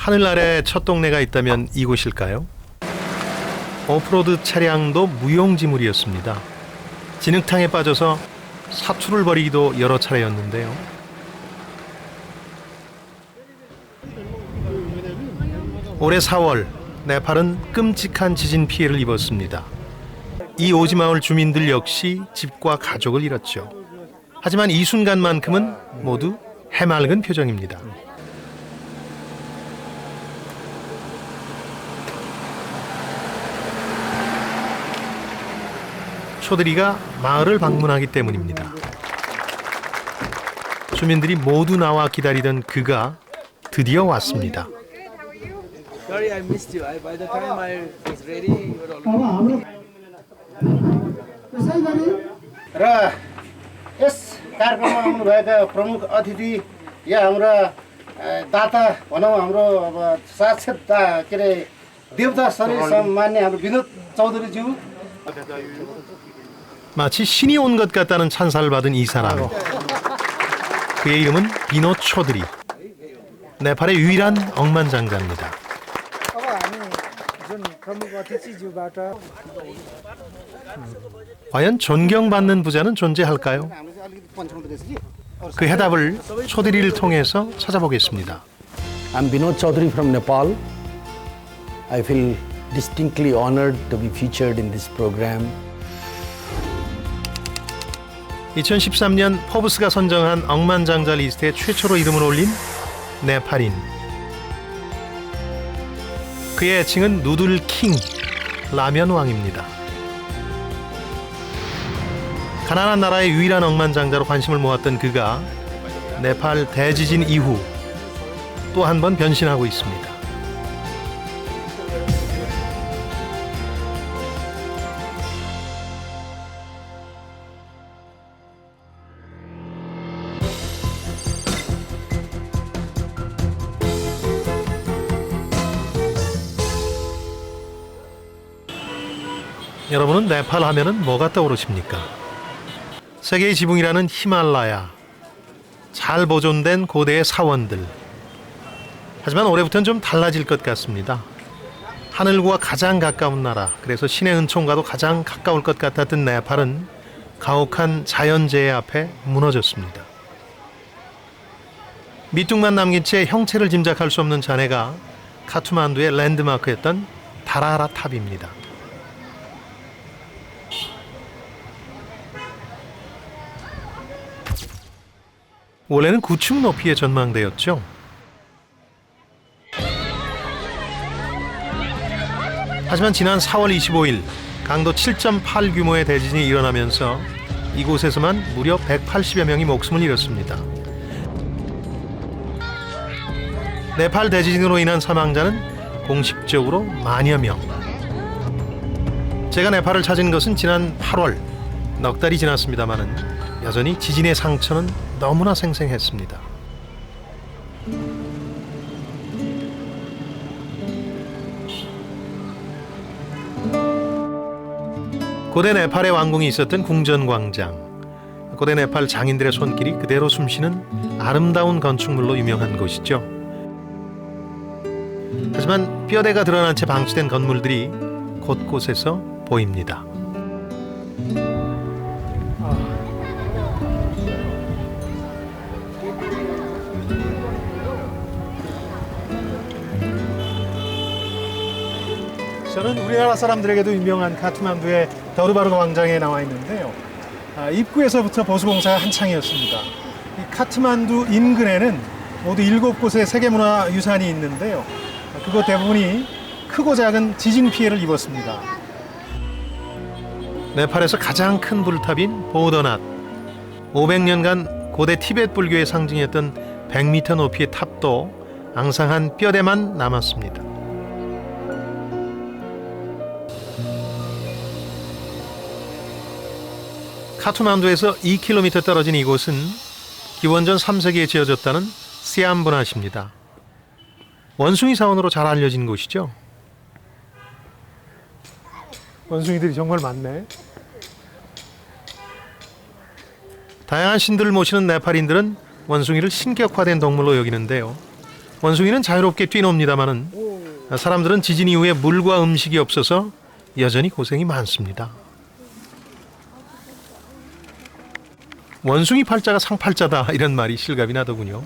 하늘 아래 첫 동네가 있다면 이곳일까요? 오프로드 차량도 무용지물이었습니다. 진흙탕에 빠져서 사투를 벌이기도 여러 차례였는데요. 올해 4월 네팔은 끔찍한 지진 피해를 입었습니다. 이 오지마을 주민들 역시 집과 가족을 잃었죠. 하지만 이 순간만큼은 모두 해맑은 표정입니다. 초들이가 마을을 방문하기 때문입니다. 주민들이 모두 나와 기다리던 그가 드디어 왔습니다. Sorry, I missed you. By the time I was ready, you were already. र यस कार्यक्रममा आउनुभएका प्रमुख अतिथि या हाम्रा दाता भनौँ हाम्रो अब साक्षात के अरे देवता सरिस मान्य हाम्रो विनोद चौधरीज्यू 마치 신이 온 것 같다는 찬사를 받은 이 사람. 그의 이름은 비노 초드리. 네팔의 유일한 억만장자입니다. 과연 존경받는 부자는 존재할까요? 그 해답을 초드리를 통해서 찾아보겠습니다. I'm Binod Chaudhary from Nepal. I feel distinctly honored to be featured in this program. 2013년 포브스가 선정한 억만장자 리스트에 최초로 이름을 올린 네팔인. 그의 애칭은 누들 킹, 라면 왕입니다. 가난한 나라의 유일한 억만장자로 관심을 모았던 그가 네팔 대지진 이후 또 한 번 변신하고 있습니다. 여러분은 네팔 하면은 뭐가 떠오르십니까? 세계의 지붕이라는 히말라야, 잘 보존된 고대의 사원들. 하지만 올해부터는 좀 달라질 것 같습니다. 하늘과 가장 가까운 나라, 그래서 신의 은총과도 가장 가까울 것 같았던 네팔은 가혹한 자연재해 앞에 무너졌습니다. 밑둥만 남긴 채 형체를 짐작할 수 없는 잔해가 카투만두의 랜드마크였던 다라하라 탑입니다. 원래는 9층 높이의 전망대였죠. 하지만 지난 4월 25일 강도 7.8 규모의 대지진이 일어나면서 이곳에서만 무려 180여 명이 목숨을 잃었습니다. 네팔 대지진으로 인한 사망자는 공식적으로 만여 명. 제가 네팔을 찾은 것은 지난 8월, 넉 달이 지났습니다마는 여전히 지진의 상처는 너무나 생생했습니다. 고대 네팔의 왕궁이 있었던 궁전광장. 고대 네팔 장인들의 손길이 그대로 숨쉬는 아름다운 건축물로 유명한 곳이죠. 하지만 뼈대가 드러난 채 방치된 건물들이 곳곳에서 보입니다. 저는 우리나라 사람들에게도 유명한 카트만두의 더르바르 광장에 나와 있는데요. 입구에서부터 보수공사가 한창이었습니다. 이 카트만두 인근에는 모두 7곳의 세계문화유산이 있는데요. 그곳 대부분이 크고 작은 지진 피해를 입었습니다. 네팔에서 가장 큰 불탑인 보더낫. 500년간 고대 티베트 불교의 상징이었던 100m 높이의 탑도 앙상한 뼈대만 남았습니다. 카투만두에서 2km 떨어진 이곳은 기원전 3세기에 지어졌다는 시암브낫입니다. 원숭이 사원으로 잘 알려진 곳이죠. 원숭이들이 정말 많네. 다양한 신들을 모시는 네팔인들은 원숭이를 신격화된 동물로 여기는데요. 원숭이는 자유롭게 뛰놉니다마는 사람들은 지진 이후에 물과 음식이 없어서 여전히 고생이 많습니다. 원숭이 팔자가 상팔자다 이런 말이 실감이 나더군요.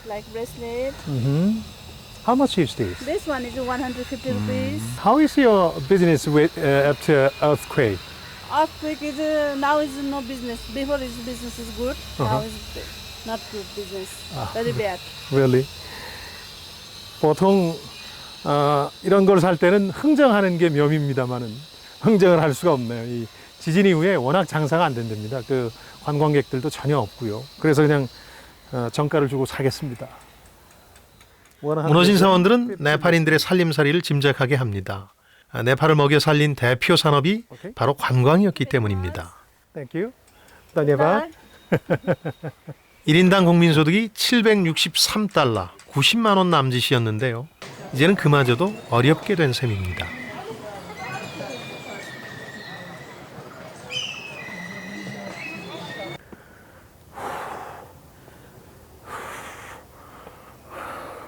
Like bracelet. How much is this? This one is 150 rupees. How is your business with after earthquake? Earthquake is now is no business. Before is business is good. Now is not good business. Very bad. Really? 보통 이런 걸 살 때는 흥정하는 게 묘미입니다만은 흥정을 할 수가 없네요. 이 지진 이후에 워낙 장사가 안 된답니다. 그 관광객들도 전혀 없고요. 그래서 그냥 정가를 주고 사겠습니다. 무너진 사원들은 네팔인들의 살림살이를 짐작하게 합니다. 네팔을 먹여 살린 대표 산업이 바로 관광이었기 때문입니다. Thank you. Bye. 1인당 국민소득이 763달러, 90만 원 남짓이었는데요. 이제는 그마저도 어렵게 된 셈입니다.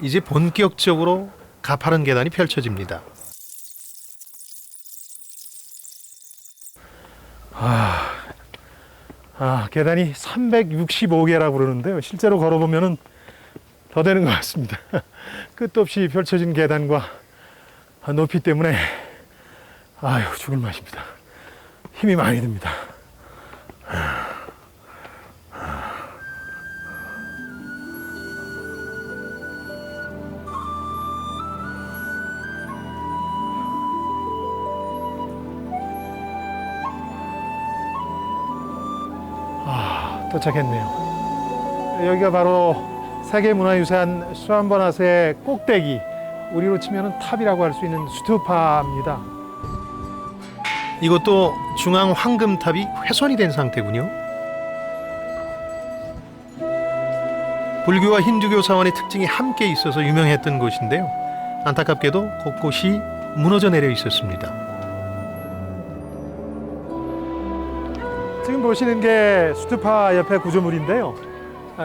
이제 본격적으로 가파른 계단이 펼쳐집니다. 계단이 365개라고 그러는데요. 실제로 걸어보면은 더 되는 것 같습니다. 끝도 없이 펼쳐진 계단과 높이 때문에 죽을 맛입니다. 힘이 많이 듭니다. 도착했네요. 여기가 바로 세계문화유산 수암버낫의 꼭대기, 우리로 치면 탑이라고 할 수 있는 스투파입니다. 이것도 중앙 황금탑이 훼손이 된 상태군요. 불교와 힌두교 사원의 특징이 함께 있어서 유명했던 곳인데요. 안타깝게도 곳곳이 무너져 내려 있었습니다. 지금 보시는 게 스투파 옆에 구조물인데요.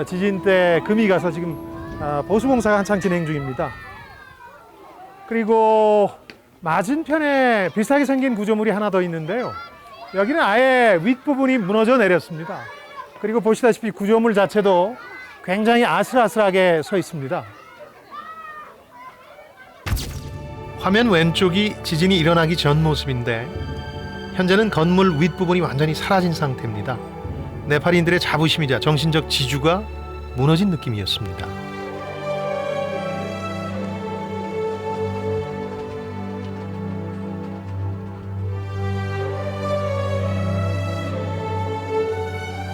지진 때 금이 가서 지금 보수공사가 한창 진행 중입니다. 그리고 맞은편에 비슷하게 생긴 구조물이 하나 더 있는데요. 여기는 아예 윗부분이 무너져 내렸습니다. 그리고 보시다시피 구조물 자체도 굉장히 아슬아슬하게 서 있습니다. 화면 왼쪽이 지진이 일어나기 전 모습인데 현재는 건물 윗부분이 완전히 사라진 상태입니다. 네팔인들의 자부심이자 정신적 지주가 무너진 느낌이었습니다.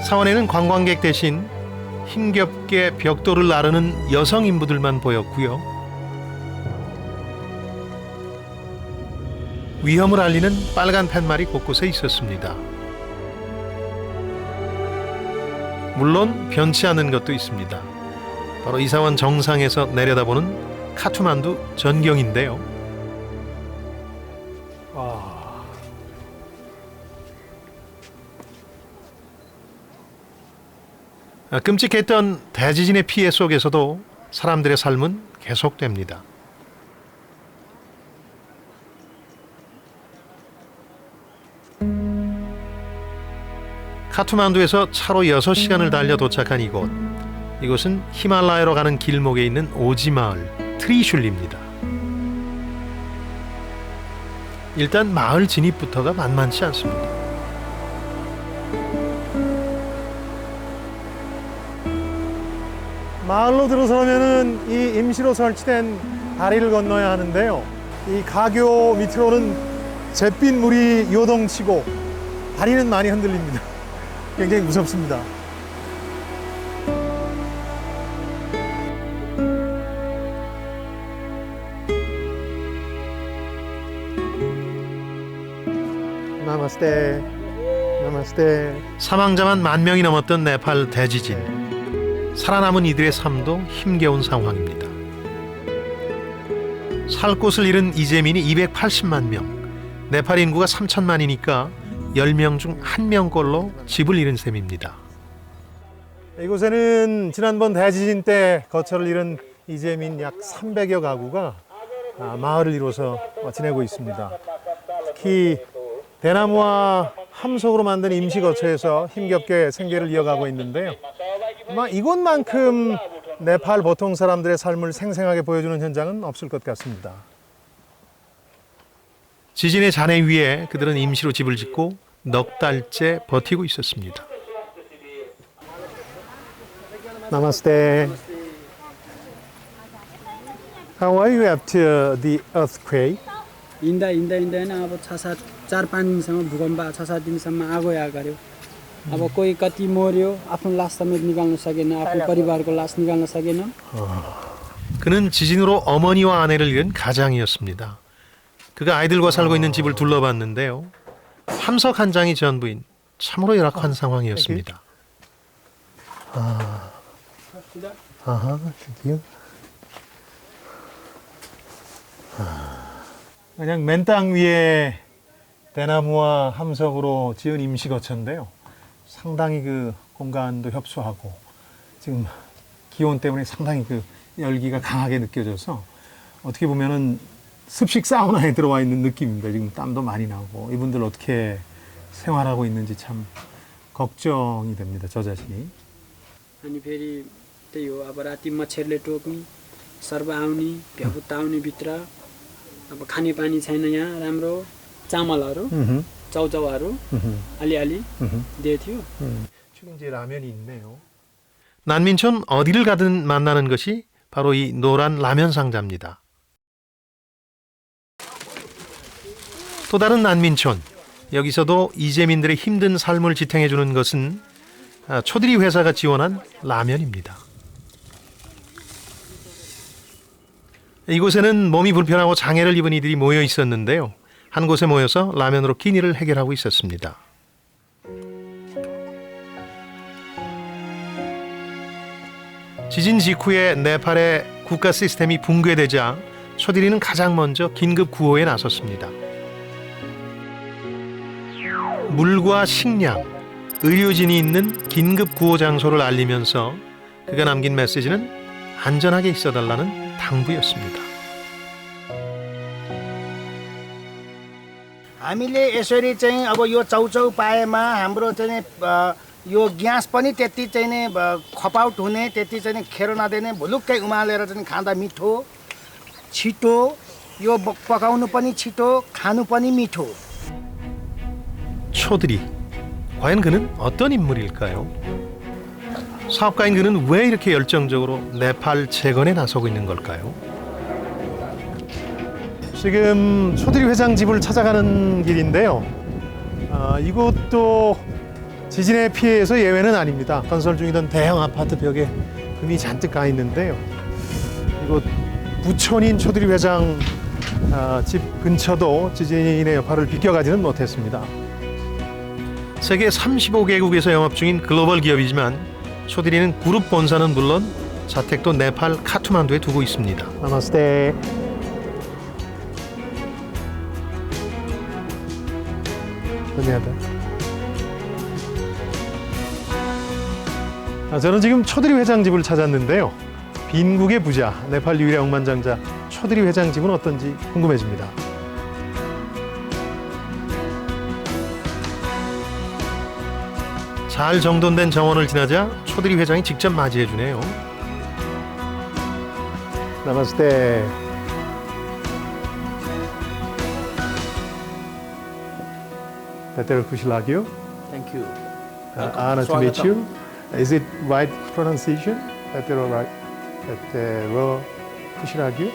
사원에는 관광객 대신 힘겹게 벽돌을 나르는 여성 인부들만 보였고요. 위험을 알리는 빨간 팻말이 곳곳에 있었습니다. 물론 변치 않은 것도 있습니다. 바로 이사원 정상에서 내려다보는 카투만두 전경인데요. 끔찍했던 대지진의 피해 속에서도 사람들의 삶은 계속됩니다. 카투만두에서 차로 6시간을 달려 도착한 이곳. 이곳은 히말라야로 가는 길목에 있는 오지마을 트리슐리입니다. 일단 마을 진입부터가 만만치 않습니다. 마을로 들어서면은 이 임시로 설치된 다리를 건너야 하는데요. 이 가교 밑으로는 잿빛 물이 요동치고 다리는 많이 흔들립니다. 굉장히 무섭습니다. 나마스테. 나마스테. 사망자만 10,000명이 넘었던 네팔 대지진. 살아남은 이들의 삶도 힘겨운 상황입니다. 살 곳을 잃은 이재민이 280만 명, 네팔 인구가 3천만이니까 10명 중 1명꼴로 집을 잃은 셈입니다. 이곳에는 지난번 대지진 때 거처를 잃은 이재민 약 300여 가구가 마을을 이루어서 지내고 있습니다. 특히 대나무와 함석으로 만든 임시 거처에서 힘겹게 생계를 이어가고 있는데요. 아마 이곳만큼 네팔 보통 사람들의 삶을 생생하게 보여주는 현장은 없을 것 같습니다. 지진의 잔해 위에 그들은 임시로 집을 짓고 넉 달째 버티고 있었습니다. Namaste. How are you after the earthquake? हिँड्दा होइन अब 4-5 दिनसम्म भूकम्प 6-7 दिनसम्म आगो गऱ्यो अब कोही कति मर्यो आफ्नो लास समेत निकाल्न सकेन आफ्नो परिवारको लास निकाल्न सकेन 그는 지진으로 어머니와 아내를 잃은 가장이었습니다. 그가 아이들과 살고 있는 집을 둘러봤는데요. 함석 한 장이 전부인 참으로 열악한 상황이었습니다. 그냥 맨 땅 위에 대나무와 함석으로 지은 임시 거처인데요. 상당히 그 공간도 협소하고 지금 기온 때문에 상당히 그 열기가 강하게 느껴져서 어떻게 보면은 습식 사우나에 들어와 있는 느낌입니다. 지금 땀도 많이 나고 이분들 어떻게 생활하고 있는지 참 걱정이 됩니다. 저 자신이. अनि फेरि त्यही हो अब राति मच्छरले टोक्ने सर्प आउने भ्याकुत्ता आउने भित्र अब खानेपानी छैन यहाँ राम्रो चामलहरू चाउचाउहरू अलिअलि दिएको थियो 이제 라면이 있네요. 난민촌 어디를 가든 만나는 것이 바로 이 노란 라면 상자입니다. 또 다른 난민촌, 여기서도 이재민들의 힘든 삶을 지탱해 주는 것은 초드리 회사가 지원한 라면입니다. 이곳에는 몸이 불편하고 장애를 입은 이들이 모여 있었는데요. 한 곳에 모여서 라면으로 끼니를 해결하고 있었습니다. 지진 직후에 네팔의 국가 시스템이 붕괴되자 초드리는 가장 먼저 긴급 구호에 나섰습니다. 물과 식량, 의료진이 있는 긴급 구호 장소를 알리면서 그가 남긴 메시지는 안전하게 있어달라는 당부였습니다. हामीले यसरी चाहिँ अब यो चाउचाउ पाएमा हाम्रो चाहिँ यो ग्यास पनि त्यति चाहिँ नि खपाउट हुने त्यति चाहिँ खेर नदिने भुलुक्कै उमालेर चाहिँ खाँदा मिठो छिटो यो पकाउनु पनि छिटो खानु पनि मिठो. 초드리, 과연 그는 어떤 인물일까요? 사업가인 그는 왜 이렇게 열정적으로 네팔 재건에 나서고 있는 걸까요? 지금 초드리 회장 집을 찾아가는 길인데요. 이곳도 지진의 피해에서 예외는 아닙니다. 건설 중이던 대형 아파트 벽에 금이 잔뜩 가 있는데요. 이곳 부촌인 초드리 회장 집 근처도 지진의 여파를 비껴가지는 못했습니다. 세계 35개국에서 영업 중인 글로벌 기업이지만 초드리는 그룹 본사는 물론 자택도 네팔 카트만두에 두고 있습니다. 나마스테. 저는 지금 초드리 회장 집을 찾았는데요. 빈국의 부자, 네팔 유일의 억만장자 초드리 회장 집은 어떤지 궁금해집니다. 잘 정돈된 정원을 지나자 초드리 회장이 직접 맞이해 주네요. 나마스테. Better Kushalagyo. Thank you Honor to meet you. Is it right pronunciation? Better right? Better Kushalagyo.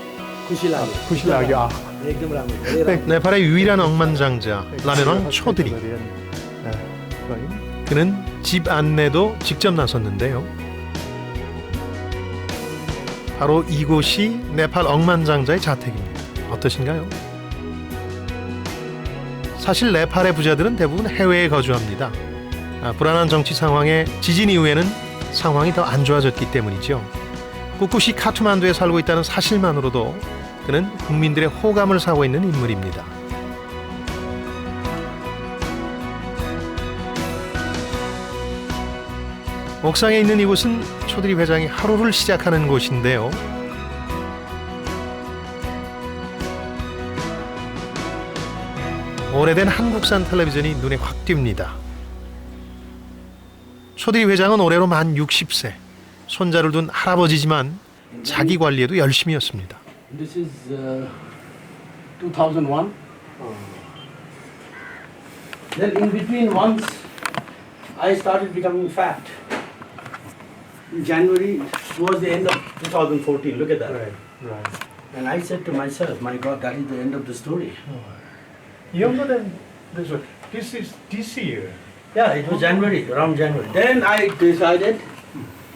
खुसी लाग्यो Kushalagyo. एकदम राम्रो 네팔의 유일한 억만장자 라면왕 초드리. 그는 집 안내도 직접 나섰는데요. 바로 이곳이 네팔 억만장자의 자택입니다. 어떠신가요? 사실 네팔의 부자들은 대부분 해외에 거주합니다. 불안한 정치 상황에 지진 이후에는 상황이 더 안 좋아졌기 때문이죠. 꿋꿋이 카트만두에 살고 있다는 사실만으로도 그는 국민들의 호감을 사고 있는 인물입니다. 옥상에 있는 이곳은 초드리 회장이 하루를 시작하는 곳인데요. 오래된 한국산 텔레비전이 눈에 확 띕니다. 초드리 회장은 올해로 만 60세. 손자를 둔 할아버지지만 자기 관리에도 열심히였습니다. This is 2001. Then in between once I started becoming fat. In January towards the end of 2014. Look at that. Right. And I said to myself, my God, that is the end of the story. Younger than this is this year. Yeah, it was January, around January. Then I decided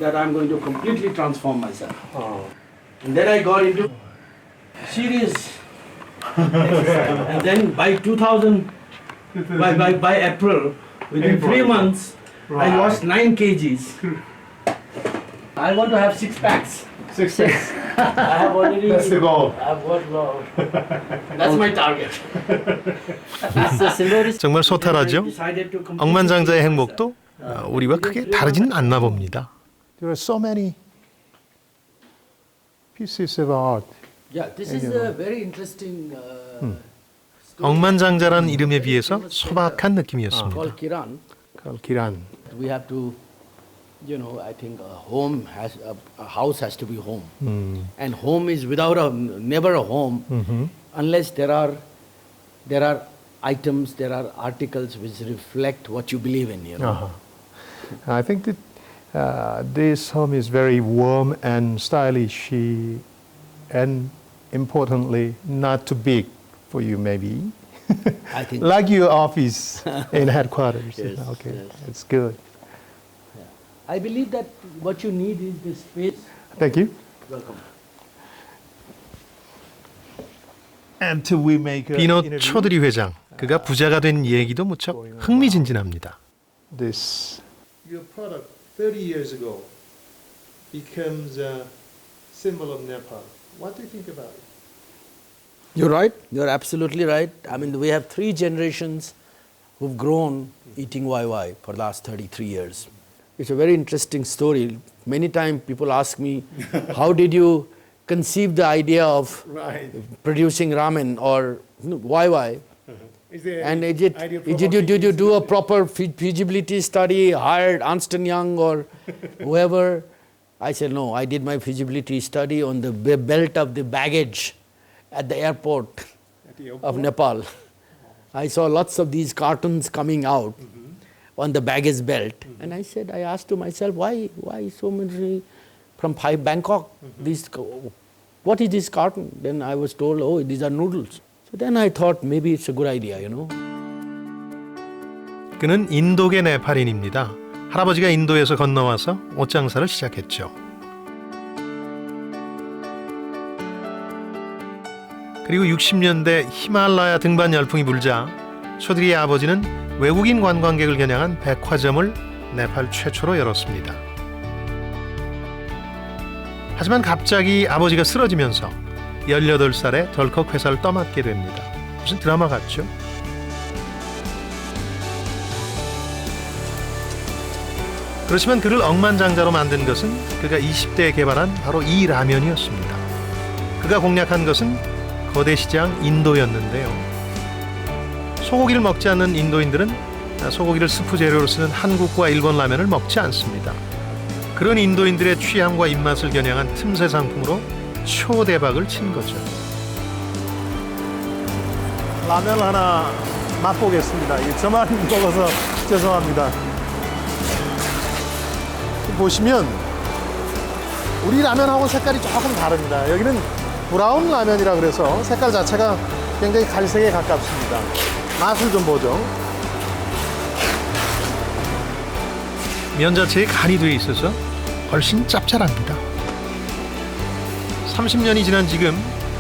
that I'm going to completely transform myself. And then I got into serious exercise. And then by 2000, by April, within 3 months, I lost 9 kgs. I want to have 6 packs. Six. I have already. That's the goal. I've got. That's my target. 정말 소탈하죠? Decided to completely 억만장자의 change 행복도 우리와 크게 다르지는 않나 봅니다. There are so many pieces of art. Yeah, this is a very interesting. 억만장자란 이름에 비해서 소박한 느낌이었습니다. Called Kiran. Called Kiran. We have to, I think a house has to be home, and home is never a home unless there are items, there are articles which reflect what you believe in. I think that this home is very warm and stylish, and importantly, not too big for you, maybe. I think. Like your office in headquarters. Yes, Okay, yes. it's good. I believe that what you need is the space. Thank you. Welcome. Until we make a 비노 interview, 초드리 회장, 그가 부자가 된 얘기도 무척 흥미진진합니다. this Your product 30 years ago becomes a symbol of Nepal. What do you think about it? You're right. You're absolutely right. I mean, we have 3 generations who've grown eating YY for the last 33 years. It's a very interesting story. Many times people ask me, how did you conceive the idea of producing ramen or YY? Is there And any idea did you do a proper feasibility study, hired Ernst & Young or whoever? I said, no, I did my feasibility study on the belt of the baggage at the airport of Nepal. I saw lots of these cartons coming out on the baggage belt. And I asked to myself, why so many from Bangkok? What is this carton? Then I was told, oh, these are noodles. So then I thought maybe it's a good idea, 그는 인도계 네팔인입니다. 할아버지가 인도에서 건너와서 옷장사를 시작했죠. 그리고 60년대 히말라야 등반 열풍이 불자 초드리의 아버지는 외국인 관광객을 겨냥한 백화점을 네팔 최초로 열었습니다. 하지만 갑자기 아버지가 쓰러지면서 18살에 덜컥 회사를 떠맡게 됩니다. 무슨 드라마 같죠? 그렇지만 그를 억만장자로 만든 것은 그가 20대에 개발한 바로 이 라면이었습니다. 그가 공략한 것은 거대 시장 인도였는데요. 소고기를 먹지 않는 인도인들은 소고기를 스프 재료로 쓰는 한국과 일본 라면을 먹지 않습니다. 그런 인도인들의 취향과 입맛을 겨냥한 틈새 상품으로 초대박을 친 거죠. 라면 하나 맛보겠습니다. 이게 저만 먹어서 죄송합니다. 보시면 우리 라면하고 색깔이 조금 다릅니다. 여기는 브라운 라면이라 그래서 색깔 자체가 굉장히 갈색에 가깝습니다. 맛을 좀 보죠. 면 자체에 간이 되어 있어서 훨씬 짭짤합니다. 30년이 지난 지금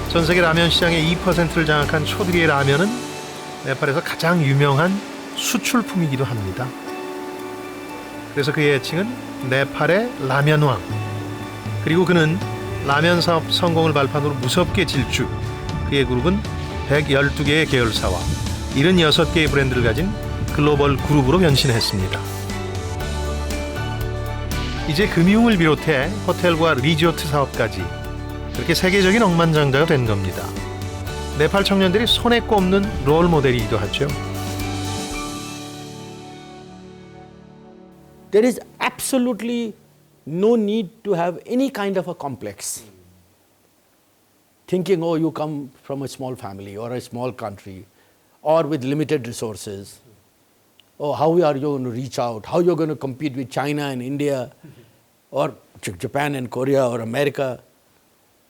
전 세계 라면 시장의 2%를 장악한 초드리의 라면은 네팔에서 가장 유명한 수출품이기도 합니다. 그래서 그의 애칭은 네팔의 라면왕. 그리고 그는 라면 사업 성공을 발판으로 무섭게 질주. 그의 그룹은 112개의 계열사와 76개의 브랜드를 가진 글로벌 그룹으로 변신했습니다. 이제 금융을 비롯해 호텔과 리조트 사업까지 그렇게 세계적인 억만장자가 된 겁니다. 네팔 청년들이 손에 꼽는 롤 모델이기도 하죠. There is absolutely no need to have any kind of a complex. Thinking, oh, you come from a small family or a small country or with limited resources. Oh, how are you going to reach out? How you're going to compete with China and India or Japan and Korea or America?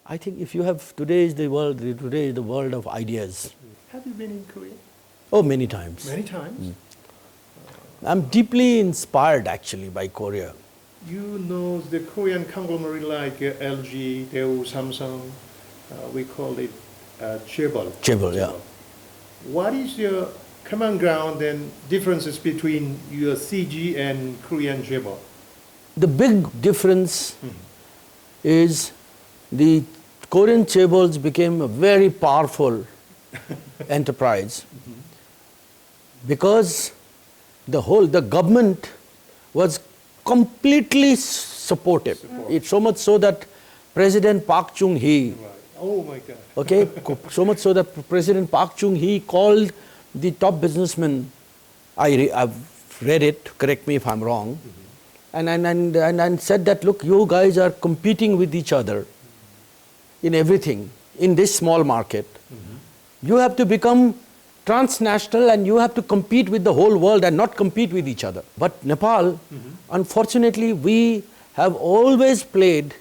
I think if you have, today is the world of ideas. Have you been in Korea? Oh, many times. Many times. I'm deeply inspired actually by Korea. You know the Korean conglomerate like LG, Daewoo, Samsung. We call it Chaebol. Chaebol, yeah. What is your common ground and differences between your CG and Korean Chaebol? The big difference is the Korean Chaebols became a very powerful enterprise because the government was completely supportive. It's so much so that President Park Chung-hee, Oh my God. okay, so much so that President Park Chung-hee called the top businessmen, I've read it, correct me if I'm wrong, and said that, look, you guys are competing with each other in everything, in this small market. You have to become transnational and you have to compete with the whole world and not compete with each other. But Nepal, unfortunately, we have always played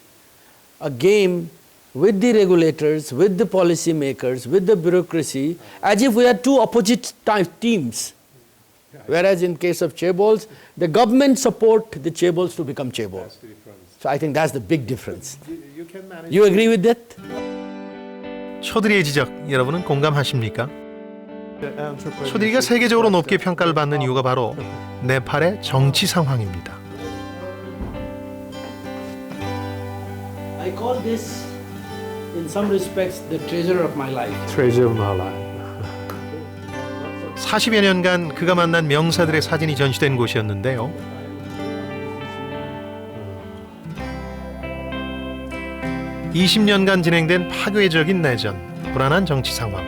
a game with the regulators, with the policy makers, with the bureaucracy, as if we are two opposite teams. Whereas in case of Chaebols, the government support the Chaebols to become Chaebol. That's the difference. So I think that's the big difference. You can manage. You agree with that? 초드리의 지적 여러분은 공감하십니까? The entrepreneurship 초드리가 세계적으로 높게 평가를 받는 이유가 바로 네팔의 정치 상황입니다. I call this, in some respects, the treasure of my life. treasure of my life. 40여 년간 그가 만난 명사들의 사진이 전시된 곳이었는데요. (20년간) 진행된 파괴적인 내전, 불안한 정치 상황,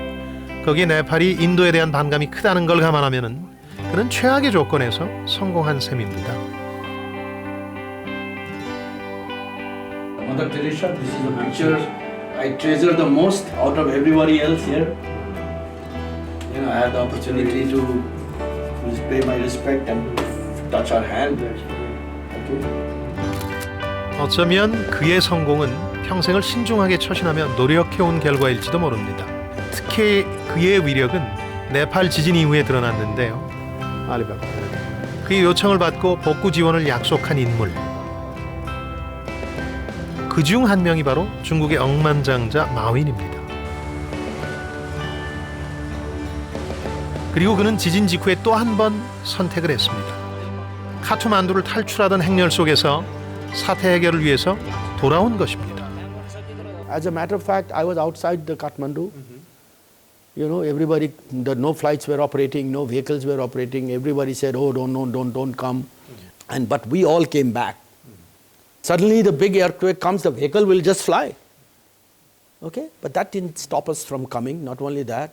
거기에 네팔이 인도에 대한 반감이 크다는 걸 감안하면은 그는 최악의 조건에서 성공한 셈입니다. Mother Teresa, this is the picture I treasure the most out of everybody else here. You know, I had the opportunity to pay my respect and touch her hand. 어쩌면 그의 성공은 평생을 신중하게 처신하며 노력해온 결과일지도 모릅니다. 특히 그의 위력은 네팔 지진 이후에 드러났는데요. 알리바바. 그의 요청을 받고 복구 지원을 약속한 인물. 그중 한 명이 바로 중국의 억만장자 마윈입니다. 그리고 그는 지진 직후에 또 한 번 선택을 했습니다. 카투만두를 탈출하던 행렬 속에서 사태 해결을 위해서 돌아온 것입니다. As a matter of fact, I was outside the Kathmandu. You know, everybody, no flights were operating, no vehicles were operating. Everybody said, "Oh, don't come." But we all came back. Suddenly, the big earthquake comes, the vehicle will just fly. Okay, but that didn't stop us from coming. Not only that,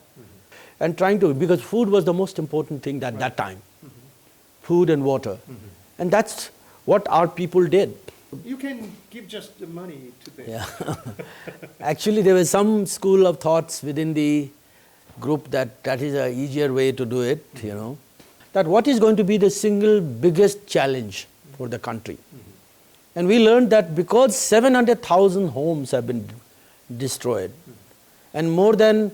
and trying to, because food was the most important thing at that time, food and water, and that's what our people did. You can give just the money to them. Yeah. Actually, there was some school of thoughts within the group that is an easier way to do it, you know. That what is going to be the single biggest challenge for the country? And we learned that because 700,000 homes have been destroyed and more than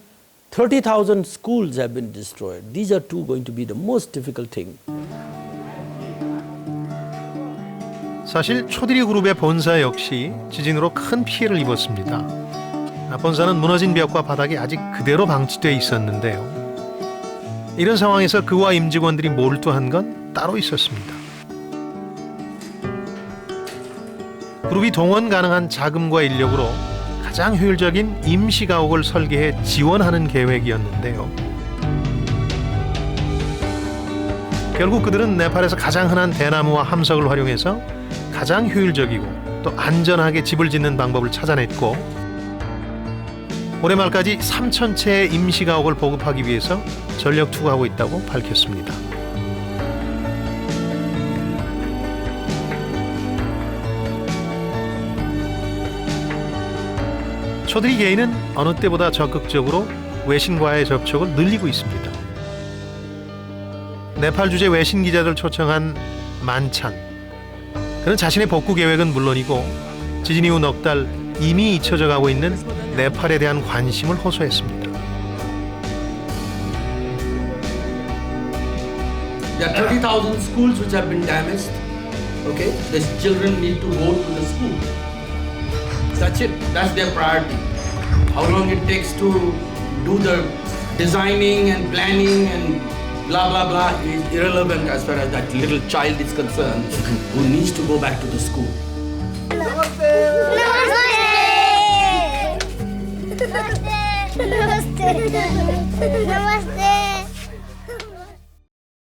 30,000 schools have been destroyed, these are two going to be the most difficult thing. 사실 초드리 그룹의 본사 역시 지진으로 큰 피해를 입었습니다. 본사는 무너진 벽과 바닥이 아직 그대로 방치돼 있었는데요. 이런 상황에서 그와 임직원들이 몰두한 건 따로 있었습니다. 그룹이 동원 가능한 자금과 인력으로 가장 효율적인 임시가옥을 설계해 지원하는 계획이었는데요. 결국 그들은 네팔에서 가장 흔한 대나무와 함석을 활용해서 가장 효율적이고 또 안전하게 집을 짓는 방법을 찾아냈고 올해 말까지 3,000채의 임시가옥을 보급하기 위해서 전력 투구하고 있다고 밝혔습니다. 초들이 개인은 어느 때보다 적극적으로 외신과의 접촉을 늘리고 있습니다. 네팔 주재 외신 기자들 초청한 만찬. 그는 자신의 복구 계획은 물론이고 지진 이후 넉 달 이미 잊혀져 가고 있는 네팔에 대한 관심을 호소했습니다. There are 30,000 schools which have been damaged. Okay, the children need to go to the school. That's it. That's their priority. How long it takes to do the designing and planning and blah blah blah is irrelevant as far as that little child is concerned who needs to go back to the school. Namaste. Namaste. Namaste. Namaste.